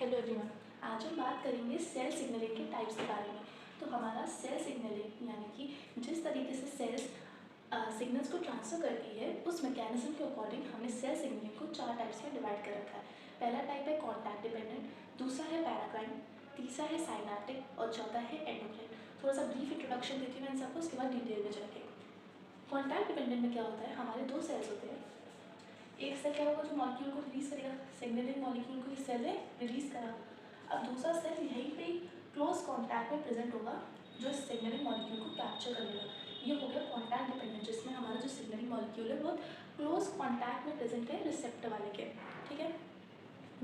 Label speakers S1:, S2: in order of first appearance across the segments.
S1: Hello everyone, आज हम बात करेंगे सेल सिग्नलिंग के टाइप्स के बारे में। तो हमारा सेल सिग्नलिंग यानी कि जिस तरीके से सेल्स सिग्नल्स को ट्रांसफ़र करती है उस मैकेनिज्म के अकॉर्डिंग हमने सेल सिग्नलिंग को 4 टाइप्स में डिवाइड कर रखा है। पहला टाइप है कॉन्टैक्ट डिपेंडेंट, दूसरा है पैराक्राइन, तीसरा है साइनैप्टिक और चौथा है एंडोक्राइन। थोड़ा सा ब्रीफ इंट्रोडक्शन देती हूँ मैं इन सबको, उसके बाद डिटेल में चलेंगे। कॉन्टैक्ट डिपेंडेंट में क्या होता है, हमारे दो सेल्स होते हैं। एक सेल क्या होगा जो मॉलिक्यूल को रिलीज़ करेगा, सिग्नलिंग मॉलिक्यूल को इस सेल ने रिलीज़ करा। अब दूसरा सेल यहीं पे क्लोज कॉन्टैक्ट में प्रेजेंट होगा जो इस सिग्नलिंग मॉलिक्यूल को कैप्चर कर लेगा। ये हो गया कॉन्टैक्ट डिपेंडेंट, जिसमें हमारा जो सिग्नलिंग मॉलिक्यूल है वो क्लोज कॉन्टैक्ट में प्रेजेंट है रिसेप्टर वाले के। ठीक है।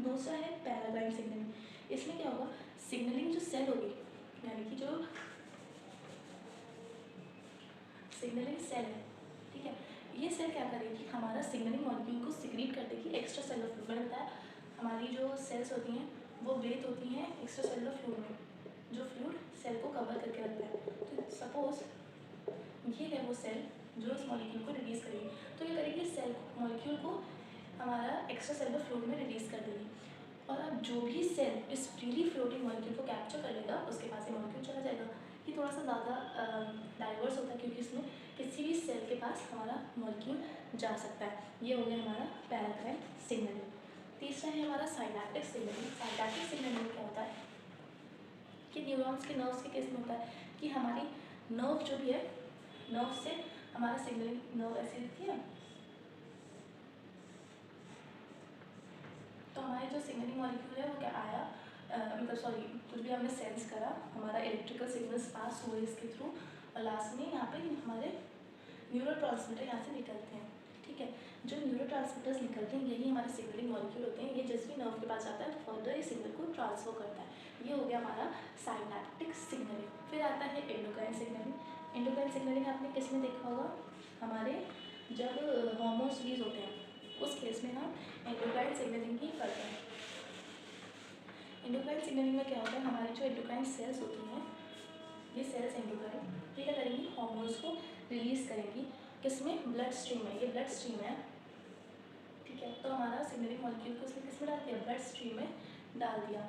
S1: दूसरा है पैराग्राइन सिग्नलिंग। इसमें क्या होगा, सिग्नलिंग जो सेल होगी यानी कि जो सिग्नलिंग सेल है, ठीक है, ये सेल क्या करेगी, हमारा सिग्नलिंग मॉलिक्यूल को सिक्रीट कर देगी एक्स्ट्रा सेलुलर फ्लूइड में। रहता है हमारी जो सेल्स होती हैं वो ब्रेथ होती हैं एक्स्ट्रा सेलुलर फ्लूइड में, जो फ्लूइड सेल को कवर करके रखता है। तो सपोज ये है वो सेल जो इस मॉलिक्यूल को रिलीज़ करेगी, तो ये करेगी सेल मॉलिक्यूल को हमारा एक्स्ट्रा सेलुलर फ्लूइड में रिलीज़ कर देगी। और अब जो भी सेल इस फ्रीली फ्लोटिंग मॉलिक्यूल को कैप्चर कर लेगा उसके पास ये मॉलिक्यूल चला जाएगा। ये थोड़ा सा ज़्यादा डाइवर्स होता है क्योंकि इसमें किसी भी सेल के पास हमारा मॉलिक्यूल जा सकता है। ये हो गया हमारा पैराग्राइन सिग्नलिंग। तीसरा है हमारा साइनैप्टिक सिग्नलिंग। साइनैप्टिक सिग्नलिंग में क्या होता है कि न्यूरॉन्स के नर्व्स के केस में होता है कि हमारी नर्व जो भी है, नर्व से हमारा सिग्नलिंग नर्व ऐसी रहती है, तो हमारी जो सिग्नलिंग मॉलिक्यूल है वो क्या आया, कुछ भी हमने सेंस करा, हमारा इलेक्ट्रिकल सिग्नल्स पास हुए इसके थ्रू और लास्ट में यहाँ पे हमारे न्यूरोट्रांसमीटर यहाँ से निकलते हैं। ठीक है, जो न्यूरोट्रांसमीटर्स निकलते हैं यही हमारे सिग्नलिंग मॉलिक्यूल होते हैं। ये जिस भी नर्व के पास जाता है फर्दर इस सिग्नल को ट्रांसफर करता है। ये हो गया हमारा साइनैप्टिक सिग्नलिंग। फिर आता है एंडोक्राइन सिग्नलिंग। एंडोक्राइन सिग्नलिंग आपने किस में देखा होगा, हमारे जब हार्मोन्स रिलीज होते हैं उस केस में हम एंडोक्राइन सिग्नलिंग ही करते हैं। एंडोक्राइन सिग्नलिंग में क्या होता है, हमारी जो एंडोक्राइन सेल्स होती हैं, ये सेल्स एंडोक्राइन ये क्या करेंगी, हार्मोन्स को रिलीज़ करेंगी। किसमें, ब्लड स्ट्रीम में। ये ब्लड स्ट्रीम है, ठीक है, तो हमारा सिग्नलिंग मॉलिक्यूल को उसने किसमें डाल दिया, ब्लड स्ट्रीम में डाल दिया।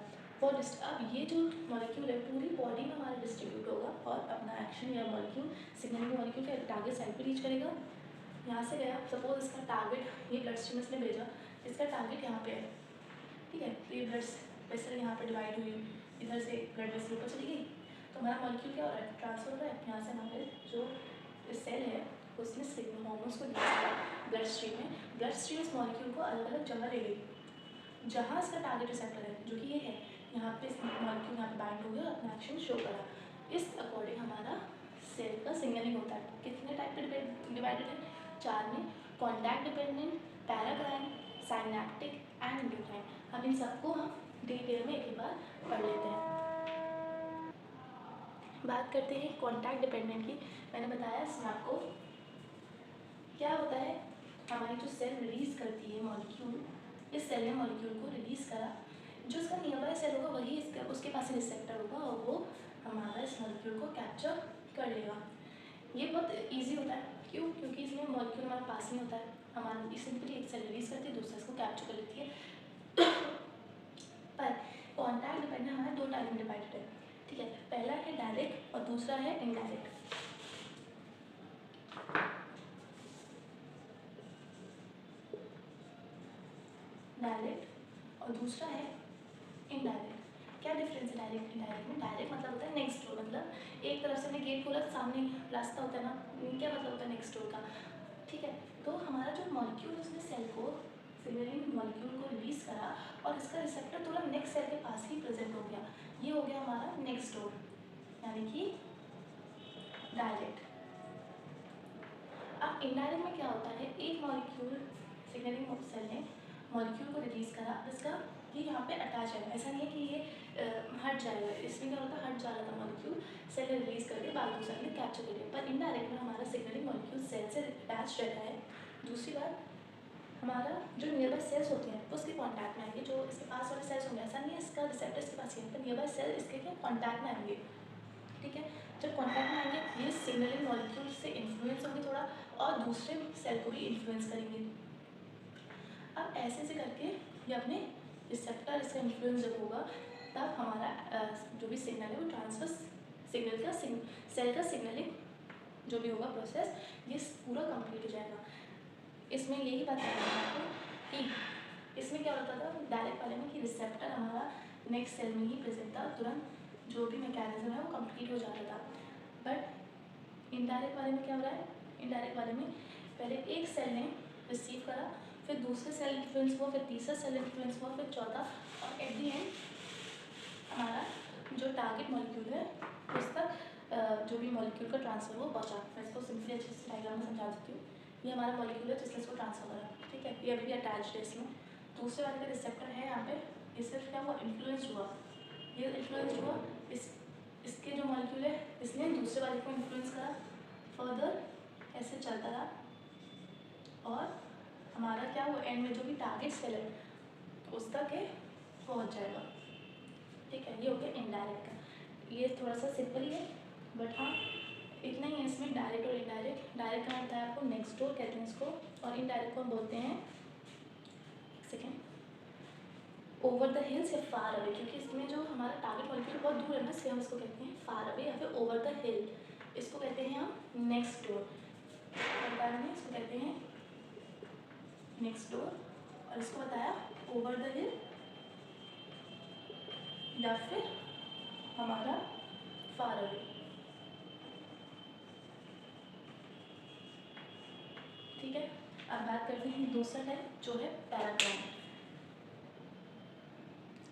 S1: और अब ये जो मॉलिक्यूल है पूरी बॉडी में हमारा डिस्ट्रीब्यूट होगा और अपना एक्शन या मॉलिक्यूल सिग्नलिंग मॉलिक्यूल के टारगेट साइट पर रीच करेगा। यहाँ से गया, सपोज इसका टारगेट ये ब्लड स्ट्रीम इसने भेजा, इसका टारगेट यहाँ पे है, ठीक है, तो ये ब्लड वेसल यहाँ पे डिवाइड हुई, इधर से ब्लड वेसल ऊपर चली गई, तो हमारा मॉलिक्यूल क्या हो रहा है, ट्रांसफर हो रहा है यहाँ से हमारे जो सेल है उसने सिग्नल हार्मोन्स को दिया ब्लड स्ट्रीम में। ब्लड स्ट्रीम इस मॉलिक्यूल को अलग अलग जगह ले गई जहाँ इसका टारगेट रिसेप्टर है जो कि ये है, यहाँ पे मॉलिक्यूल यहाँ पे बाइंड हो गया, अपना एक्शन शो करा। इस अकॉर्डिंग हमारा सेल का सिग्नलिंग होता है। कितने टाइप पे डिवाइडेड है, 4 में, contact dependent, peregrine, synaptic and endocrine. अब इन सबको हम डिटेल में एक बार पढ़ लेते हैं। बात करते हैं कॉन्टैक्ट डिपेंडेंट की। मैंने बताया इसमें आपको क्या होता है, हमारी जो सेल रिलीज़ करती है मॉलिक्यूल, इस सेल ने मॉलिक्यूल को रिलीज़ करा, जो इसका नियर बाय सेल होगा वही उसके पास रिसेप्टर होगा और वो हमारा इस मॉलिक्यूल को कैप्चर कर लेगा। ये बहुत ईजी होता है, क्यों, क्योंकि इसमें मॉलिक्यूल हमारे पास नहीं होता है, हमारी सिंपली एक सेल रिलीज़ करती है, दूसरा इसको कैप्चर कर लेती है। पर कॉन्टैक्ट डिपेंडेंट हमारे 2 टाइप में डिवाइडेड है, ठीक है, पहला है डायरेक्ट और दूसरा है इनडायरेक्ट। डायरेक्ट और दूसरा है इनडायरेक्ट। क्या डिफरेंस है डायरेक्ट इनडायरेक्ट में, डायरेक्ट मतलब होता है नेक्स्ट डोर, मतलब एक तरफ से हमने गेट खोला सामने रास्ता होता है ना, क्या मतलब होता है नेक्स्ट डोर का, ठीक है। तो हमारा जो मॉलिक्यूल उसने सेल को सिग्नलिंग मॉलिक्यूल को रिलीज़ करा और इसका रिसेप्टर थोड़ा नेक्स्ट सेल के पास ही प्रेजेंट हो गया, ये हो गया हमारा नेक्स्ट डोर यानी कि डायरेक्ट। अब इनडायरेक्ट में क्या होता है, एक मॉलिक्यूल सिग्नलिंग सेल ने मॉलिक्यूल को रिलीज़ करा, इसका ये यहाँ पे अटैच है, ऐसा नहीं है कि ये हट जाएगा, इसमें क्या होता है हट जा रहा था मॉलिक्यूल, सेल ने रिलीज़ करके बाद दूसरा ने कैप्चर कर लिया। पर इनडायरेक्ट में हमारा सिग्नलिंग मॉलिक्यूल सेल से अटैच रहता है। दूसरी बात, हमारा जो नियर बाय सेल्स होते हैं उसके कॉन्टैक्ट में आएंगे, जो इसके पास वाले सेल्स होंगे, ऐसा नहीं है इसका रिसेप्टर इसके पास ही है, नियर बाय सेल इसके क्या कॉन्टैक्ट में आएंगे, ठीक है। जब कॉन्टैक्ट में आएंगे ये सिग्नलिंग मॉलिक्यूल से इन्फ्लुएंस होंगे थोड़ा और दूसरे सेल को भी इन्फ्लुएंस करेंगे। अब ऐसे करके ये अपने रिसेप्टर इसका इन्फ्लुएंस जब होगा तब हमारा जो भी सिग्नल है वो ट्रांसफर सिग्नल का सेल का सिग्नलिंग जो भी होगा प्रोसेस ये पूरा कंप्लीट हो जाएगा। इसमें यही बताया है आपको कि इसमें क्या होता था डायरेक्ट वाले में कि रिसेप्टर हमारा नेक्स्ट सेल में ही प्रेजेंट था, तुरंत जो भी मैकेनिज्म है वो कंप्लीट हो जाता था। बट इनडायरेक्ट वाले में क्या हो रहा है, इनडायरेक्ट वाले में पहले एक सेल ने रिसीव करा, फिर दूसरे सेल इन्फ्लुएंस हुआ, फिर तीसरा सेल इन्फ्लुएंस हुआ, फिर चौथा, और एट दी एंड हमारा जो टारगेट मॉलिक्यूल है उस तक जो भी मॉलिक्यूल का ट्रांसफर वो पहुँचा। मैं इसको सिंपली अच्छे से डायग्राम में समझा देती हूँ। ये हमारा मॉलिक्यूल है जिसने इसको ट्रांसफर करा, ठीक है, ये अभी भी अटैच्ड है इसमें। दूसरे वाले का रिसेप्टर है यहाँ पे, ये सिर्फ क्या हुआ, इन्फ्लुएंस हुआ, ये इन्फ्लुएंस हुआ, इसके जो मॉलिक्यूल है इसने दूसरे वाले को इन्फ्लुएंस करा, फर्दर ऐसे चलता रहा, और हमारा क्या हुआ, एंड में जो भी टारगेट सेल है उस तक ये पहुँच जाएगा, ठीक है। ये हो गया इनडायरेक्ट का, ये थोड़ा सा सिंपल ही है, बट हाँ इतना ही है इसमें, डायरेक्ट और इनडायरेक्ट। डायरेक्ट का होता है आपको नेक्स्ट डोर कहते हैं इसको, और इनडायरेक्ट को हम बोलते हैं सेकेंड ओवर द हिल्स या फार अवे, क्योंकि इसमें जो हमारा टारगेट मॉलिक्यूल बहुत दूर है ना, इसलिए हम इसको कहते हैं फार अवे या फिर ओवर द हिल। इसको कहते हैं हम नेक्स्ट डोर, बताया मैंने, इसको कहते हैं नेक्स्ट डोर, और इसको बताया ओवर द हिल या फिर हमारा फार अवे, ठीक है। अब बात करते हैं दूसरा टाइप जो है पैराक्राइन।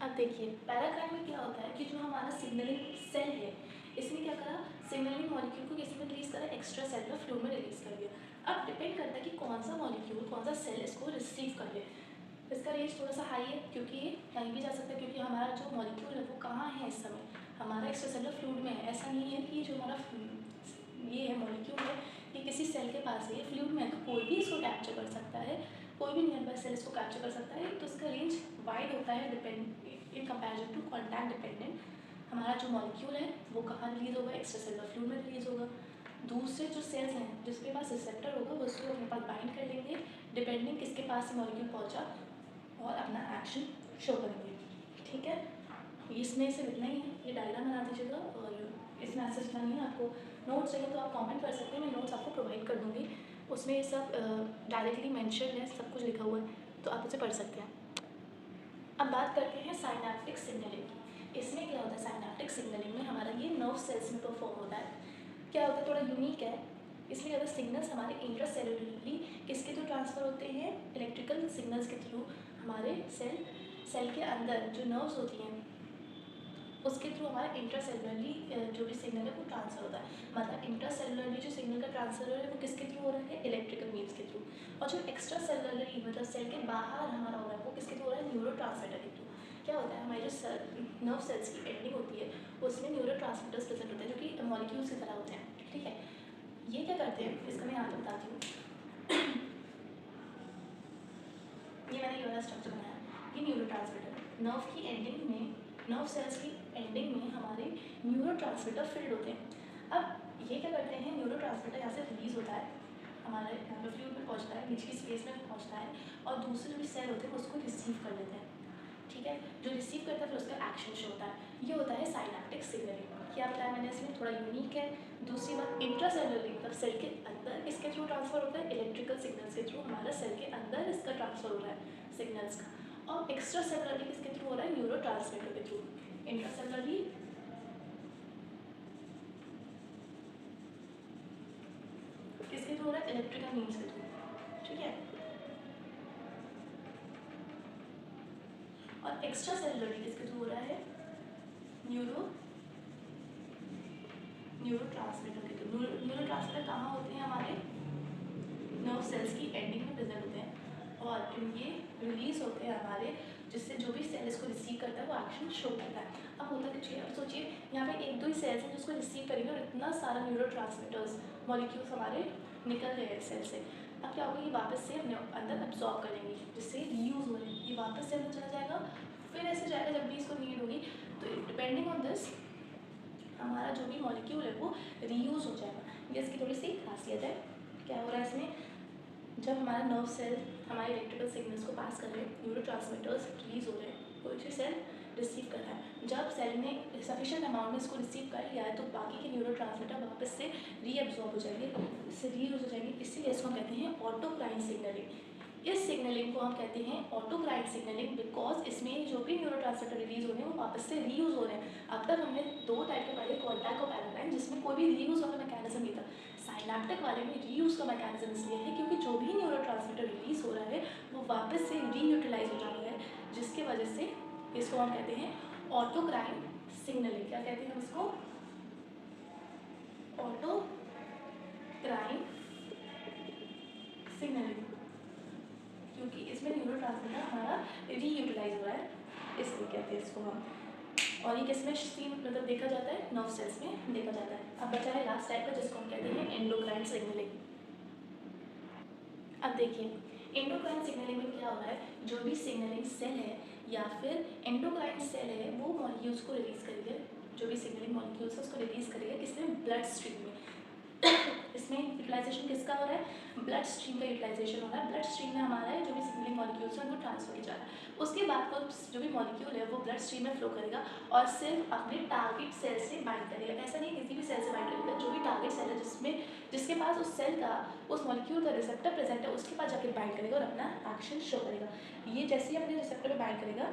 S1: अब देखिए पैराक्राइन में क्या होता है कि जो हमारा सिग्नलिंग सेल है इसने क्या करा, सिग्नलिंग मॉलिक्यूल को किसी में रिलीज करा, एक्स्ट्रा सेलुलर फ्लूइड में रिलीज कर दिया। अब डिपेंड करता है कि कौन सा मॉलिक्यूल, कौन सा सेल इसको रिसीव कर ले। इसका रेंज थोड़ा सा हाई है क्योंकि ये कहीं भी जा सकता है, क्योंकि हमारा जो मॉलिक्यूल है वो कहाँ है इस समय, हमारा एक्स्ट्रा सेलुलर फ्लूइड में है। ऐसा नहीं है कि जो हमारा ये है मॉलिक्यूल है ये किसी सेल के पास है, ये फ्लूइड में है, तो कोई भी इसको कैप्चर कर सकता है, कोई भी नियर बाय सेल इसको कैप्चर कर सकता है। तो इसका रेंज वाइड होता है depend in comparison to contact dependent. हमारा जो मॉलिक्यूल है वो कहाँ रिलीज होगा, एक्स्ट्रा सेलुलर फ्लूइड में रिलीज होगा। दूसरे जो सेल्स हैं जिसके पास रिसेप्टर होगा वो उसको अपने पास बाइंड कर लेंगे, डिपेंडिंग किसके पास मॉलिक्यूल पहुँचा, और अपना एक्शन शो करेंगे, ठीक है। इसमें सिर्फ इतना ही है, ये डायग्राम बना दीजिएगा, और इसमें ऐसा इतना नहीं है। आपको नोट्स चाहिए तो आप कमेंट कर सकते हैं, मैं नोट्स आपको प्रोवाइड कर दूँगी, उसमें ये सब डायरेक्टली मेंशन है, सब कुछ लिखा हुआ है, तो आप उसे पढ़ सकते हैं। अब बात करते हैं साइनैप्टिक सिग्नलिंग की। इसमें क्या होता है, साइनैप्टिक सिग्नलिंग में हमारा ये नर्व सेल्स में परफॉर्म होता है। क्या होता है, थोड़ा यूनिक है, इसलिए अगर सिग्नल्स हमारे इंट्रासेलुलरली किसके थ्रू ट्रांसफ़र होते हैं, इलेक्ट्रिकल सिग्नल्स के थ्रू हमारे सेल के अंदर जो नर्व्स होती हैं उसके थ्रू हमारा इंट्रासेलुलरली जो भी सिग्नल है वो ट्रांसफ़र होता है। मतलब इंट्रासेलुलरली जो सिग्नल का ट्रांसफ़र है वो किसके थ्रू हो रहा है, इलेक्ट्रिकल मीन्स के थ्रू। और जो एक्स्ट्रा सेलुलरली मतलब सेल के बाहर हमारा हो रहा है वो किसके थ्रू हो रहा है, न्यूरो ट्रांसमीटर के थ्रू। क्या होता है, हमारी जो नर्व सेल्स की एंडिंग होती है उसमें न्यूरो ट्रांसमीटर्स प्रेजेंट होते हैं जो कि मॉलिक्यूल्स की तरह होते हैं, ठीक है। ये क्या करते हैं इसका मैं आपको बताती हूँ। ये मैंने ये वाला स्ट्रक्चर बनाया, ये न्यूरो ट्रांसमीटर नर्व की एंडिंग में, नर्व सेल्स की एंडिंग में हमारे न्यूरो ट्रांसमीटर फील्ड होते हैं। अब ये क्या करते हैं, न्यूरो ट्रांसमीटर यहाँ से रिलीज़ होता है, हमारे यहाँ पे फ्लूइड में पहुँचता है, नीचे की स्पेस में पहुँचता है, और दूसरे जो भी सेल होते हैं उसको रिसीव कर लेते हैं, ठीक है। जो रिसीव करता है फिर उसका एक्शन शो होता है, ये होता है साइनैप्टिक सिग्नलिंग। क्या बताया मैंने, इसमें थोड़ा यूनिक है। दूसरी बात, इंट्रासेलुलरली मतलब सेल के अंदर इसके थ्रू ट्रांसफ़र होता है, इलेक्ट्रिकल सिग्नल्स के थ्रू हमारा सेल के अंदर इसका ट्रांसफ़र हो रहा है सिग्नल्स का। और एक्स्ट्रा सेलुलरली किसके थ्रू हो रहा है, न्यूरो ट्रांसमीटर के थ्रू। इंट्रासेलुलरली किसके थ्रू हो रहा है, इलेक्ट्रिकल मीन्स के थ्रू, ठीक है। और एक्स्ट्रा सेलुलरली किसके थ्रू हो रहा है, न्यूरो ट्रांसमीटर के थ्रू। न्यूरो ट्रांसमीटर कहाँ होते हैं, हमारे नर्व सेल्स की एंडिंग में प्रेजेंट होते हैं, और ये रिलीज होते हैं हमारे, जिससे जो भी सेल इसको रिसीव करता है वो एक्शन शो करता है। अब होता क्या चाहिए, अब सोचिए यहाँ पे एक दो ही सेल्स हैं जिसको रिसीव करेंगे, और इतना सारा न्यूरो ट्रांसमीटर्स मॉलिक्यूल्स हमारे निकल रहे हैं सेल से। अब क्या होगा, ये वापस से अपने अंदर एब्जॉर्ब कर लेंगे, जिससे रीयूज़ हो रहे हैं, ये वापस से अंदर चला जाएगा, फिर ऐसे जाएगा जब भी इसको नीड होगी। तो डिपेंडिंग ऑन दिस हमारा जो भी मॉलिक्यूल है वो रीयूज़ हो जाएगा। ये इसकी थोड़ी सी खासियत है। क्या हो रहा है इसमें, जब हमारा नर्व सेल हमारे इलेक्ट्रिकल सिग्नल्स को पास कर रहे हैं, न्यूरो ट्रांसमीटर्स रिलीज हो रहे हैं, कोई सी सेल रिसीव कर रहा है। जब सेल ने सफिशिएंट अमाउंट में इसको रिसीव कर लिया है तो बाकी के न्यूरोट्रांसमीटर वापस से रीअब्जॉर्ब हो जाएंगे, इससे रीयूज हो जाएंगे, इसीलिए इसको हम कहते हैं ऑटोक्राइन सिग्नलिंग। इस सिग्नलिंग को हम कहते हैं ऑटोक्राइन सिग्नलिंग बिकॉज इसमें जो भी न्यूरोट्रांसमीटर रिलीज हो रहे हैं वो वापस से रीयूज हो रहे हैं। अब तक हमने दो टाइप के पढ़े, कॉलबैक और पैराक्राइन, जिसमें कोई भी रीयूज वाला मैकेनिज्म नहीं था। साइनैप्टिक वाले में रीयूज का मैकेनिज्म इसलिए है क्योंकि जो भी न्यूरोट्रांसमीटर रिलीज हो रहा है वो वापस से रीयूटिलाइज हो जाता है, जिसकी वजह से इसको हम कहते हैं ऑटोक्राइन सिग्नलिंग। क्या कहते हैं हम इसको? ऑटोक्राइन सिग्नलिंग, क्योंकि इसमें न्यूरोट्रांसमीटर हमारा रीयूटिलाइज हो रहा है, इसलिए कहते हैं इसको हम। और ये किसमें सीन मतलब देखा जाता है? नर्व सेल्स में देखा जाता है। अब बचा है लास्ट टाइप का जिसको हम कहते हैं एंडोक्राइन सिग्नलिंग। अब देखिए एंडोक्राइन सिग्नलिंग में क्या हो रहा है, जो भी सिग्नलिंग सेल है या फिर एंडोक्राइन सेल है वो मॉलिक्यूल्स को रिलीज करेगा, जो भी सिग्नलिंग मॉलिक्यूल्स है उसको रिलीज करेगा किसमें? ब्लड स्ट्रीम में। इसमें यूटिलाइजेशन किसका हो रहा है? ब्लड स्ट्रीम का यूटिलाइजेशन हो रहा है। ब्लड स्ट्रीम में हमारा है जो भी सिग्नलिंग मॉलिक्यूल्स हैं वो ट्रांसफर किया जा रहा है। उसके बाद वो जो भी मॉलिक्यूल है वो ब्लड स्ट्रीम में फ्लो करेगा और सिर्फ अपने टारगेट सेल से बाइंड करेगा। ऐसा नहीं किसी भी सेल से बाइंड करेगा, जो भी टारगेट सेल है जिसके पास उस सेल का उस मॉलिक्यूल का रिसेप्टर प्रेजेंट है उसके पास जाके बाइंड करेगा और अपना एक्शन शो करेगा। ये जैसे ही अपने रिसेप्टर पे बाइंड करेगा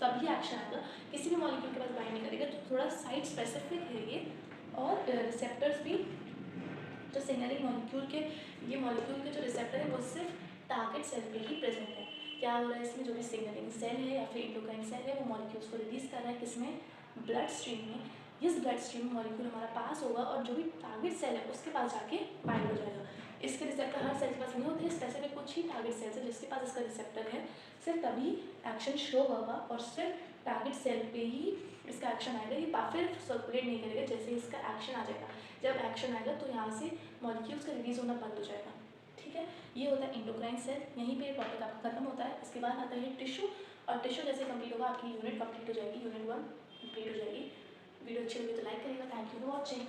S1: तभी एक्शन आएगा। किसी भी मॉलिक्यूल के पास बाइंड नहीं करेगा, तो थोड़ा साइट स्पेसिफिक है ये। और रिसेप्टर्स भी जो सिग्नलिंग मॉलिक्यूल के ये मॉलिक्यूल के जो रिसेप्टर है वो सिर्फ टारगेट सेल पे ही प्रेजेंट है। क्या हो रहा है इसमें? जो भी सिग्नलिंग सेल है या फिर एंडोक्राइन सेल है वो मॉलिक्यूल्स को रिलीज कर रहा है किसमें? ब्लड स्ट्रीम में। इस ब्लड स्ट्रीम में मॉलिक्यूल हमारा पास होगा और जो भी टारगेट सेल है उसके पास जाके बाइंड हो जाएगा। इसके रिसेप्टर हर सेल के पास नहीं होते, स्पेसिफिक कुछ ही टारगेट सेल्स है जिसके पास इसका रिसेप्टर है, सिर्फ तभी एक्शन शो होगा और सिर्फ टारगेट सेल पे ही इसका एक्शन आएगा। ये फिर सर्कुलेट नहीं करेगा, जैसे इसका एक्शन आ जाएगा, जब एक्शन आएगा तो यहाँ से मॉलिक्यूल्स का रिलीज होना बंद हो जाएगा। ठीक है, ये होता है एंडोक्राइन सेल। यहीं पे टॉपिक आपका खत्म होता है। इसके बाद आता है टिश्यू, और टिश्यू जैसे कंप्लीट होगा आपकी यूनिट कंप्लीट हो जाएगी, यूनिट 1 कंप्लीट हो जाएगी। वीडियो अच्छी लगी तो लाइक करिएगा। Thank you for watching.